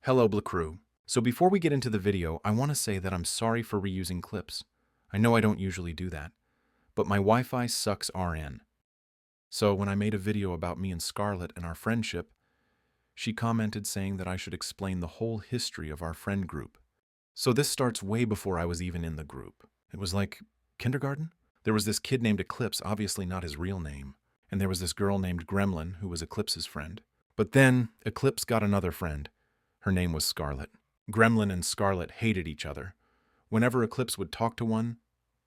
Hello, Bla Crew. So before we get into the video, I want to say that I'm sorry for reusing clips. I know I don't usually do that, but my Wi-Fi sucks RN. So when I made a video about me and Scarlet and our friendship, she commented saying that I should explain the whole history of our friend group. So this starts way before I was even in the group. It was like kindergarten? There was this kid named Eclipse, obviously not his real name, and there was this girl named Gremlin who was Eclipse's friend. But then Eclipse got another friend. Her name was Scarlet. Gremlin and Scarlet hated each other. Whenever Eclipse would talk to one,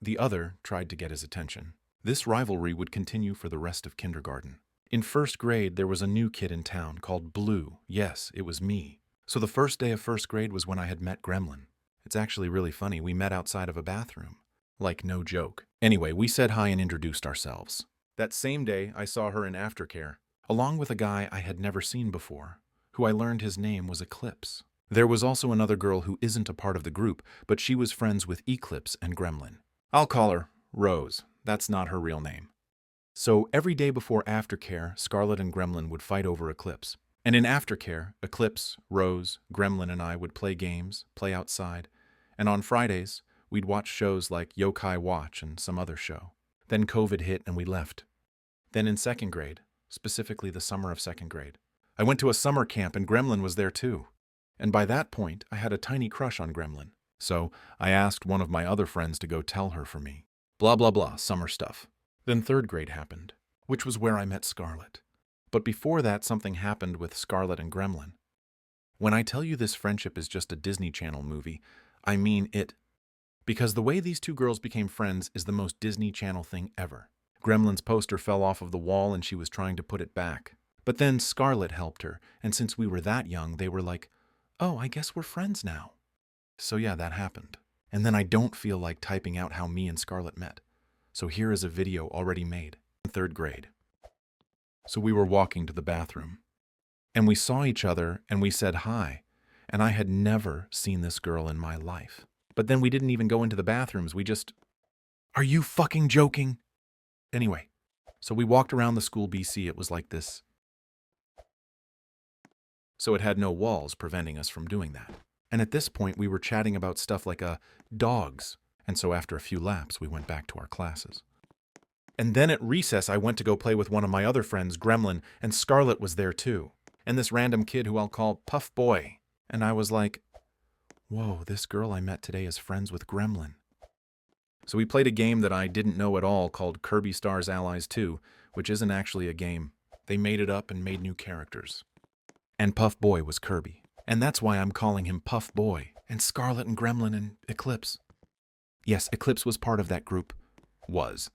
the other tried to get his attention. This rivalry would continue for the rest of kindergarten. In first grade, there was a new kid in town called Blue. Yes, it was me. So the first day of first grade was when I had met Gremlin. It's actually really funny. We met outside of a bathroom. Like, no joke. Anyway, we said hi and introduced ourselves. That same day, I saw her in aftercare, along with a guy I had never seen before, who I learned his name was Eclipse. There was also another girl who isn't a part of the group, but she was friends with Eclipse and Gremlin. I'll call her Rose. That's not her real name. So every day before aftercare, Scarlet and Gremlin would fight over Eclipse. And in aftercare, Eclipse, Rose, Gremlin, and I would play games, play outside. And on Fridays, we'd watch shows like Yokai Watch and some other show. Then COVID hit and we left. Then in second grade, specifically the summer of second grade, I went to a summer camp and Gremlin was there too. And by that point, I had a tiny crush on Gremlin. So I asked one of my other friends to go tell her for me. Blah, blah, blah, summer stuff. Then third grade happened, which was where I met Scarlet. But before that, something happened with Scarlet and Gremlin. When I tell you this friendship is just a Disney Channel movie, I mean it. Because the way these two girls became friends is the most Disney Channel thing ever. Gremlin's poster fell off of the wall and she was trying to put it back. But then Scarlet helped her, and since we were that young, they were like, oh, I guess we're friends now. So yeah, that happened. And then I don't feel like typing out how me and Scarlet met. So here is a video already made in third grade. So we were walking to the bathroom, and we saw each other and we said hi, and I had never seen this girl in my life. But then we didn't even go into the bathrooms, we just... Are you fucking joking? Anyway, so we walked around the school BC, it was like this. So it had no walls preventing us from doing that. And at this point, we were chatting about stuff like dogs. And so after a few laps, we went back to our classes. And then at recess, I went to go play with one of my other friends, Gremlin, and Scarlet was there too. And this random kid who I'll call Puff Boy. And I was like, whoa, this girl I met today is friends with Gremlin. So we played a game that I didn't know at all called Kirby Stars Allies 2, which isn't actually a game. They made it up and made new characters. And Puff Boy was Kirby. And that's why I'm calling him Puff Boy, and Scarlet and Gremlin and Eclipse. Yes, Eclipse was part of that group. Was.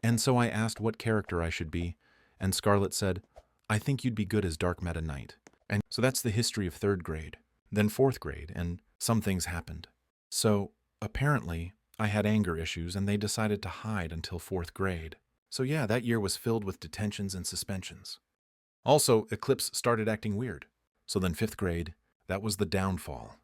And so I asked what character I should be, and Scarlet said, I think you'd be good as Dark Meta Knight. And so that's the history of third grade. Then fourth grade, and some things happened. So, apparently, I had anger issues, and they decided to hide until fourth grade. So yeah, that year was filled with detentions and suspensions. Also, Eclipse started acting weird. So then fifth grade, that was the downfall.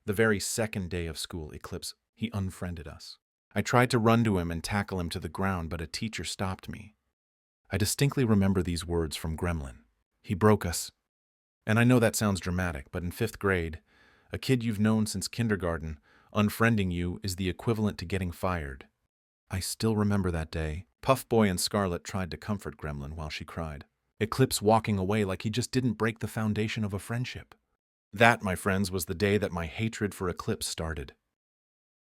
The very second day of school, Eclipse, he unfriended us. I tried to run to him and tackle him to the ground, but a teacher stopped me. I distinctly remember these words from Gremlin. He broke us. And I know that sounds dramatic, but in fifth grade, a kid you've known since kindergarten, unfriending you is the equivalent to getting fired. I still remember that day. Puff Boy and Scarlet tried to comfort Gremlin while she cried. Eclipse walking away like he just didn't break the foundation of a friendship. That, my friends, was the day that my hatred for Eclipse started.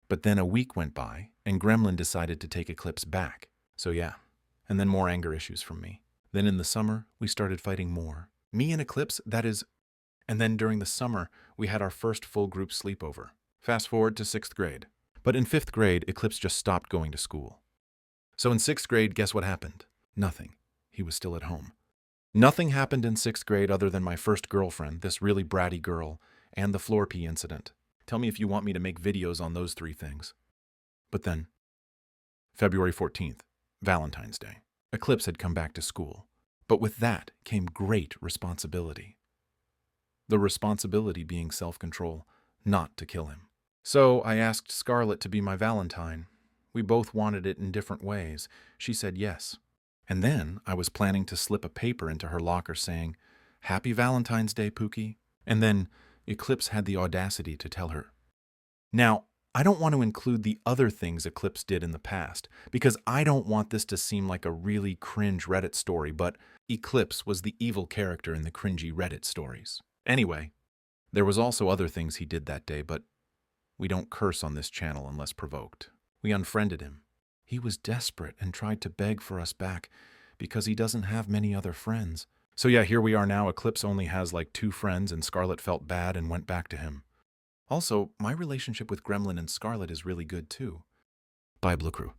But then a week went by, and Gremlin decided to take Eclipse back. So yeah, and then more anger issues from me. Then in the summer, we started fighting more. Me and Eclipse, that is... And then during the summer, we had our first full group sleepover. Fast forward to sixth grade. But in fifth grade, Eclipse just stopped going to school. So in sixth grade, guess what happened? Nothing. He was still at home. Nothing happened in sixth grade other than my first girlfriend, this really bratty girl, and the floor pee incident. Tell me if you want me to make videos on those three things. But then, February 14th, Valentine's Day. Eclipse had come back to school. But with that came great responsibility. The responsibility being self-control, not to kill him. So I asked Scarlet to be my Valentine. We both wanted it in different ways. She said yes. And then I was planning to slip a paper into her locker saying, Happy Valentine's Day, Pookie. And then Eclipse had the audacity to tell her. Now, I don't want to include the other things Eclipse did in the past, because I don't want this to seem like a really cringe Reddit story, but Eclipse was the evil character in the cringy Reddit stories. Anyway, there was also other things he did that day, but we don't curse on this channel unless provoked. We unfriended him. He was desperate and tried to beg for us back because he doesn't have many other friends. So yeah, here we are now. Eclipse only has like 2 friends, and Scarlet felt bad and went back to him. Also, my relationship with Gremlin and Scarlet is really good too. Bye, Blue Crew.